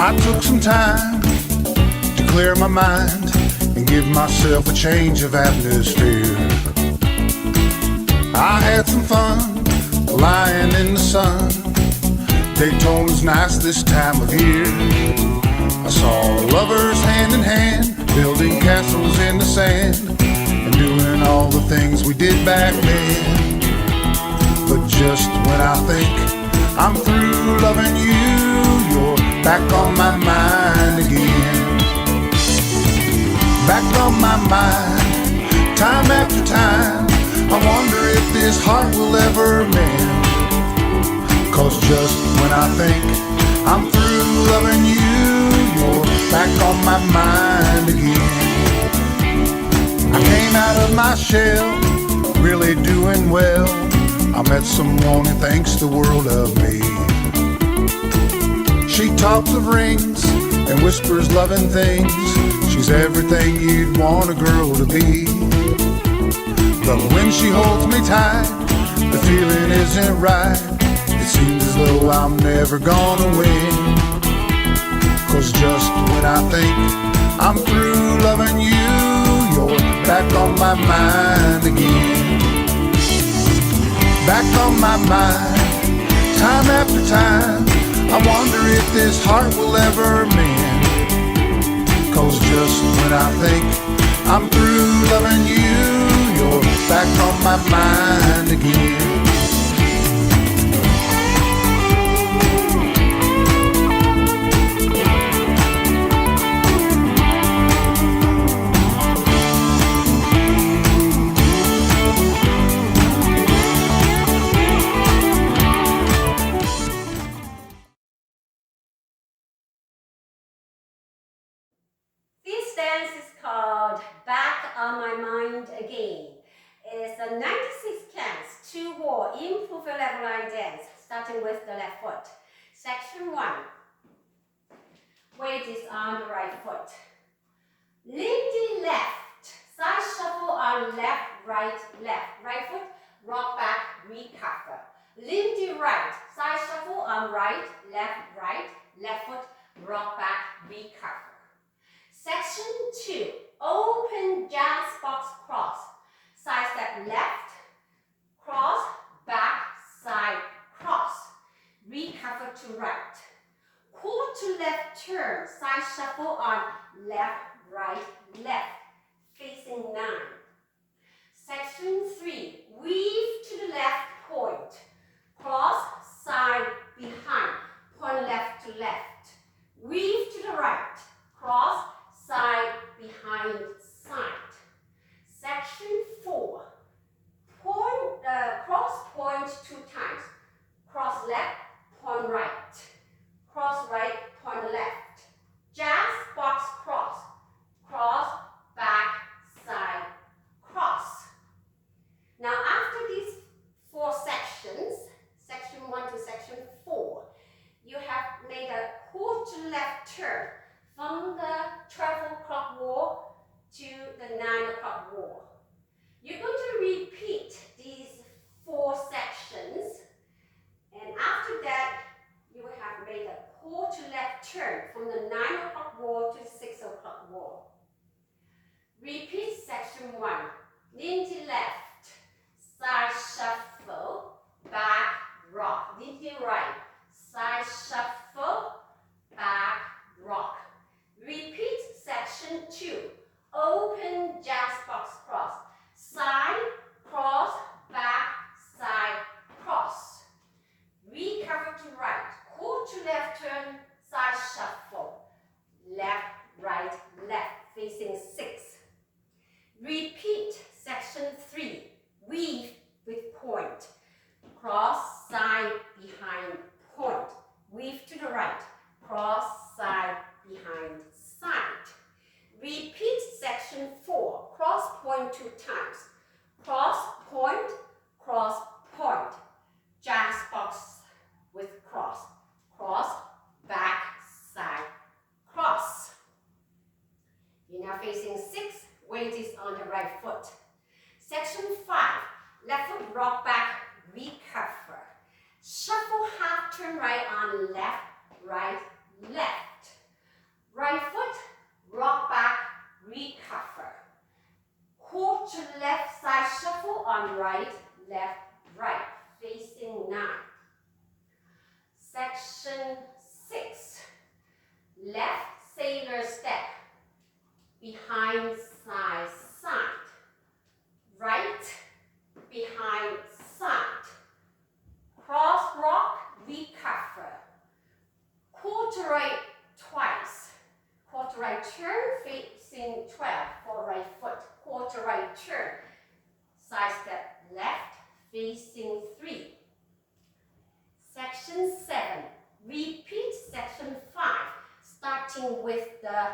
I took some time to clear my mind and give myself a change of atmosphere. I had some fun lying in the sun. Daytona's nice this time of year. I saw lovers hand in hand, building castles in the sand, and doing all the things we did back then. But just when I think I'm through loving you, you're back on my mind again. Back on my mind, time after time. I wonder if this heart will ever mend. 'Cause just when I think I'm through loving you, you're back on my mind again. I came out of my shell, really doing well. I met someone who thinks the world of me. She talks of rings and whispers loving things. She's everything you'd want a girl to be. But when she holds me tight, the feeling isn't right. It seems as though I'm never gonna win. 'Cause just when I think I'm through loving you, you're back on my mind again. Back on my mind, time after time. I wonder if this heart will ever mend. 'Cause just when I think I'm through loving you, you're back on my mind again. This dance is called Back on My Mind Again. It's a 96 counts, 2-wall improve your level line dance, starting with the left foot. Section 1. Weight is on the right foot. Lindy left, side shuffle on left, right, left. Right foot, rock back, recover. Lindy right, side shuffle on right, left foot, rock back, recover. Section 2, open jazz box cross. Side step left, cross, back, side, cross. Recover to right. Quarter to left turn, side shuffle on left, left, facing 9. Section 3, weave to the left point. Cross, side, behind, point left to left. Weave to the right, cross, side, behind, side. Section 4. Cross point 2 times. Cross left, point right. Cross right, point left. Jazz box cross. Cross, back, side, cross. Now after these 4 sections, section 1 to section 4, you have made a quarter left turn from the 12 o'clock wall to the 9 o'clock wall. You're going to repeat these 4 sections, and after that you will have made a quarter left turn from the 9 o'clock wall to the 6 o'clock wall. Repeat section 1. Lindy left, side shuffle, back, rock. Lindy right, side shuffle, back, rock. Repeat section 2. Open jazz box cross. Side, cross, back, side, cross. Recover to right. Quarter left turn, side shuffle. Left, left, facing 6. Repeat section 3. Weave with point. Cross, side, behind, point. Weave to the right. Cross, side, behind, side. Repeat section 4. Cross point 2 times. Cross, point, jazz box with cross. Cross, back, side, cross. You're now facing 6. Weight is on the right foot. Section 5. Left foot rock back, recover. Shuffle half turn right on left, left. Right foot, rock back, recover. Quarter left side shuffle on right, left, right, facing 9. Section 6. Left sailor step, behind side, side. Right, behind side. Cross rock, recover. Quarter right twice. Quarter right turn, facing 12 for right foot. Quarter right turn. Side step left, facing 3. Section 7. Repeat section 5, starting with the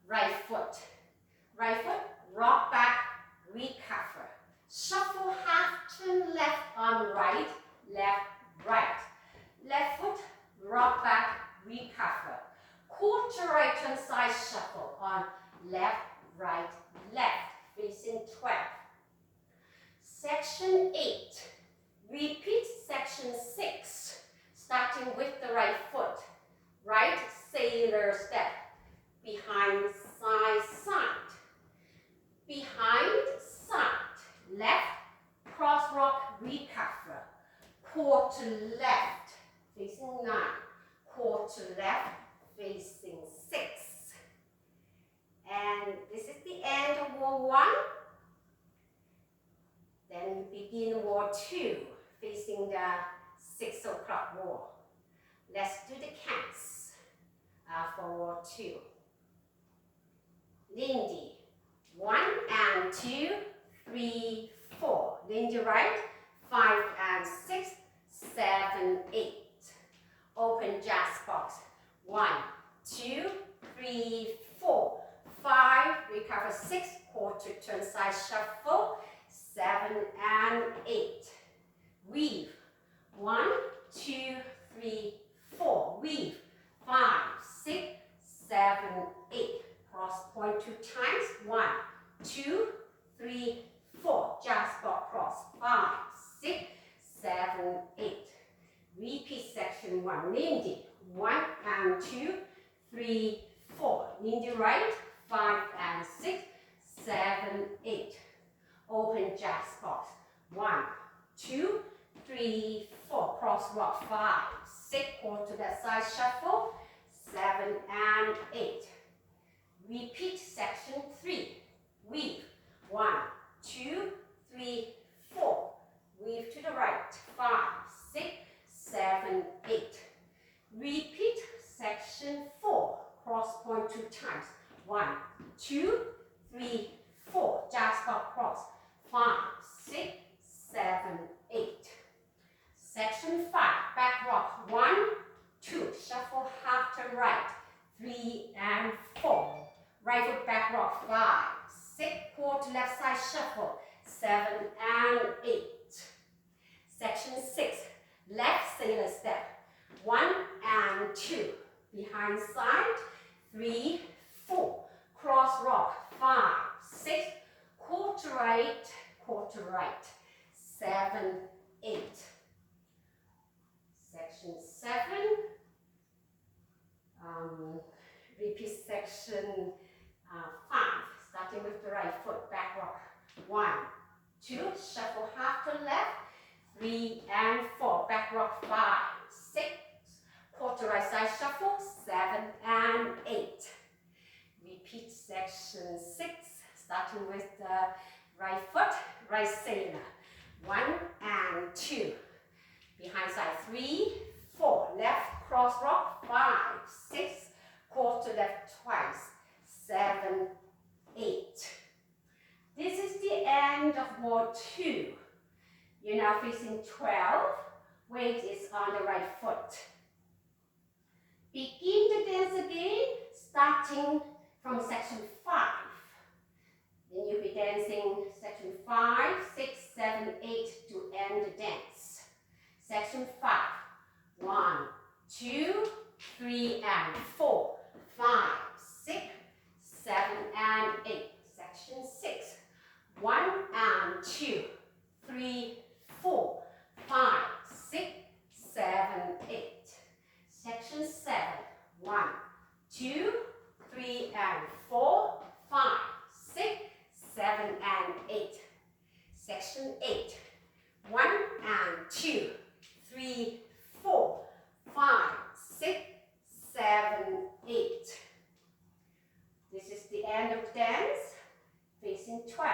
right foot. Right foot, rock back, recover. Shuffle half turn left on right, left, right. Left foot, rock back, recover. Quarter right turn side shuffle on left, right, left, facing 12. Section 8. Repeat section 6, starting with the right foot. Right sailor step, behind side, side. Behind side, left, cross rock, recover. Quarter left, facing 9. Quarter left, facing 6. And this is the end of wall 1. Then we begin wall 2, facing the 6 o'clock wall. Let's do the counts for wall 2. Lindy, 1 and 2, 3, 4. Lindy right, 5 and 6, 7, 8. Open jazz box, 1, 2, 3, 4, 5. Recover 6. Quarter turn side shuffle, 7 and 8. Weave, 1, 2, 3, 4. Weave, 5, 6, 7, 8. Cross point 2 times, 1, 2, 3, 4. Jazz box cross, 5, 6, 7, 8. Repeat section 1. Lindy, 1 and 2, 3, 4. Lindy right, 5 and 6, 7, 8. Open jazz box, 1, 2, 3, 4. Cross rock, 5, 6. Quarter that side shuffle, 7 and 8. Repeat section 3. Weave, 1, 2, 3, 4. Weave to the right, 5, 6, 7, 8. Repeat section 4. Cross point 2 times, 1, 2, 3, 4. Jazz box cross, 5, 6, 7, 8. Section 5. Back rock, 1, 2. Shuffle half to right, 3 and 4. Right foot back rock, 5, 6. Quarter left side shuffle, 7 and 8. Section 6. Left sailor step, 1 and 2. Behind side, 3, 4. Cross rock, 5, 6. Quarter right, 7, 8. Section 7. Repeat section 5, starting with the right foot, back rock, 1, 2, shuffle half to left, 3 and 4, back rock, 5, 6, quarter right side shuffle, 7 and 8. Repeat section 6, starting with the right foot, right sailor, 1 and 2, behind side, 3, 4, left cross rock, 5, 6, quarter left twice, 7, 8. This is the end of wall 2. You're now facing 12. Weight is on the right foot. Begin the dance again, starting from section 5. Then you'll be dancing section 5, 6, 7, 8 to end the dance. Section 5. 1, 2, 3 and 4, 5, 6, 7 and 8. Section 6. 1 and 2, 3, 4, 5, 6, 7, 8. Section 7. 1, 2, position 8. 1 and 2, 3, 4, 5, 6, 7, 8. This is the end of the dance, facing 12.